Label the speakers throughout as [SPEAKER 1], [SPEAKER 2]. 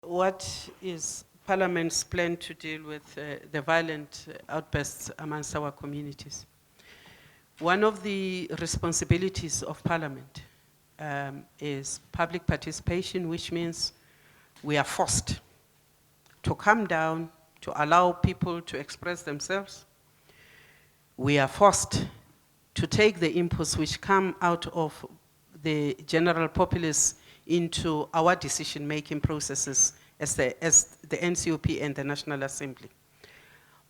[SPEAKER 1] What is Parliament's plan to deal with the violent outbursts amongst our communities? One of the responsibilities of Parliament is public participation, which means we are forced to come down, to allow people to express themselves. We are forced to take the inputs which come out of the general populace into our decision-making processes as the NCOP and the National Assembly.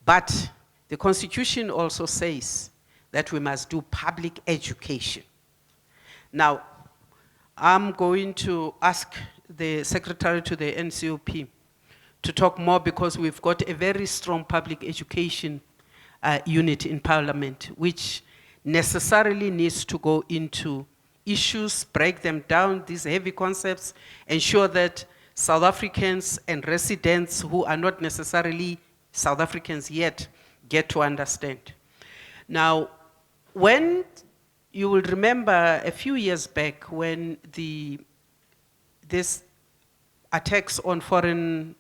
[SPEAKER 1] But the Constitution also says that we must do public education. Now, I'm going to ask the Secretary to the NCOP to talk more, because we've got a very strong public education unit in Parliament, which necessarily needs to go into issues, break them down, these heavy concepts, ensure that South Africans and residents who are not necessarily South Africans yet get to understand. Now, when you will remember a few years back when this attacks on foreign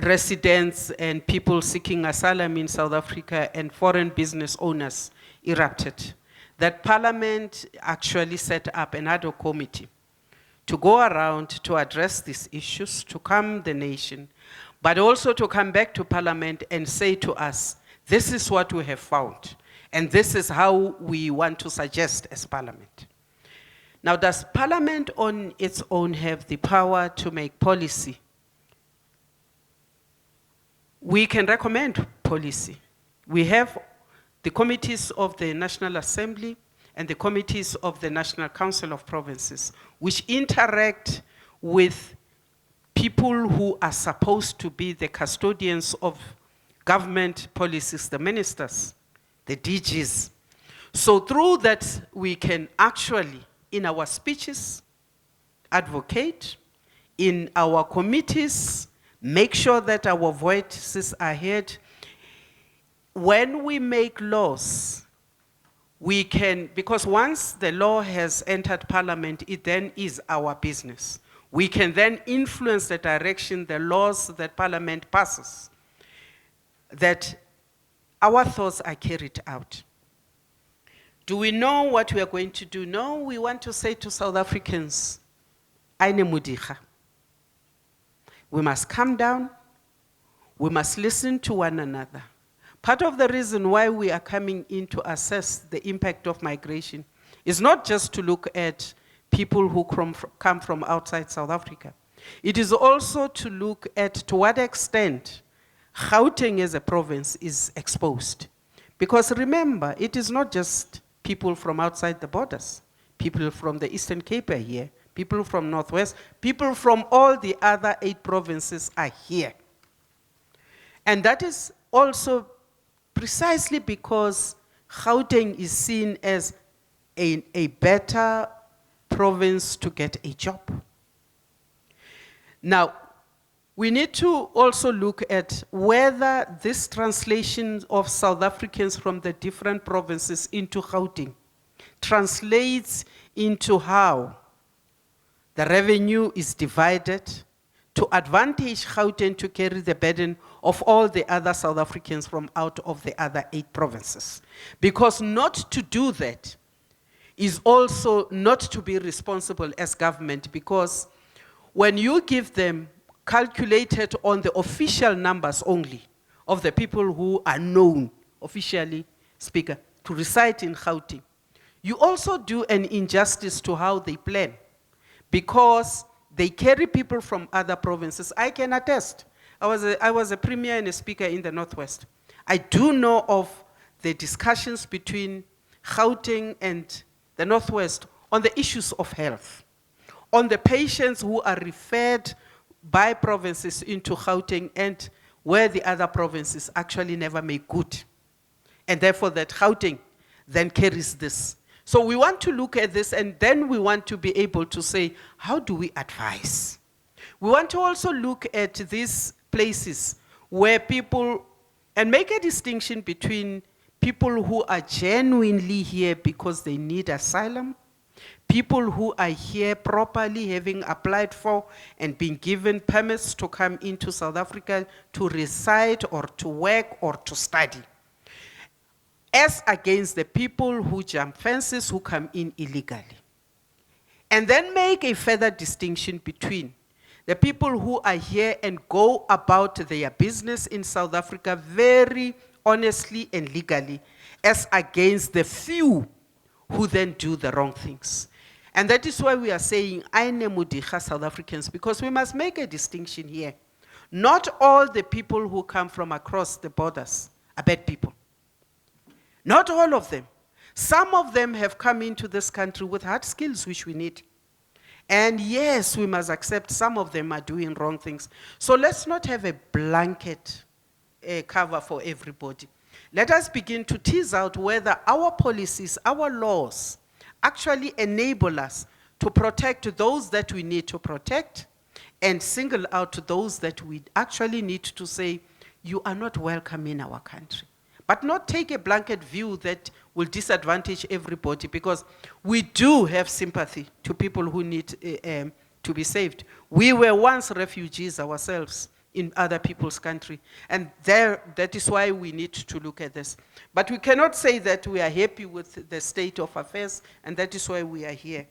[SPEAKER 1] residents and people seeking asylum in South Africa and foreign business owners erupted, that Parliament actually set up another committee to go around to address these issues, to calm the nation, but also to come back to Parliament and say to us, this is what we have found, and this is how we want to suggest as Parliament. Now, does Parliament on its own have the power to make policy? We can recommend policy. We have the committees of the National Assembly and the committees of the National Council of Provinces, which interact with people who are supposed to be the custodians of government policies, the ministers, the DGs. So through that, we can actually, in our speeches, advocate, in our committees, make sure that our voices are heard. When we make laws, we can, because once the law has entered Parliament, it then is our business. We can then influence the direction, the laws that Parliament passes, that our thoughts are carried out. Do we know what we are going to do? No, we want to say to South Africans, Aine Mudiga. We must come down, we must listen to one another. Part of the reason why we are coming in to assess the impact of migration is not just to look at people who come from outside South Africa. It is also to look at to what extent Gauteng as a province is exposed. Because remember, it is not just people from outside the borders. People from the Eastern Cape are here. People from Northwest. People from all the other 8 provinces are here. And that is also precisely because Gauteng is seen as a better province to get a job. Now, we need to also look at whether this translation of South Africans from the different provinces into Gauteng translates into how the revenue is divided to advantage Gauteng to carry the burden of all the other South Africans from out of the other 8 provinces. Because not to do that is also not to be responsible as government, because when you give them calculated on the official numbers only of the people who are known, officially speaker, to reside in Gauteng, you also do an injustice to how they plan, because they carry people from other provinces. I can attest. I was a premier and a speaker in the Northwest. I do know of the discussions between Gauteng and the Northwest on the issues of health, on the patients who are referred by provinces into Gauteng and where the other provinces actually never make good. And therefore that Gauteng then carries this. So we want to look at this, and then we want to be able to say, how do we advise? We want to also look at these places where people, and make a distinction between people who are genuinely here because they need asylum, People who are here properly, having applied for and been given permits to come into South Africa to reside or to work or to study, as against the people who jump fences, who come in illegally. And then make a further distinction between the people who are here and go about their business in South Africa very honestly and legally, as against the few who then do the wrong things. And that is why we are saying, Aine Modise South Africans, because we must make a distinction here. Not all the people who come from across the borders are bad people. Not all of them. Some of them have come into this country with hard skills which we need. And yes, we must accept some of them are doing wrong things. So let's not have a blanket cover for everybody. Let us begin to tease out whether our policies, our laws, actually enable us to protect those that we need to protect and single out those that we actually need to say, you are not welcome in our country. But not take a blanket view that will disadvantage everybody, because we do have sympathy to people who need to be saved. We were once refugees ourselves in other people's country, and that is why we need to look at this. But we cannot say that we are happy with the state of affairs, and that is why we are here.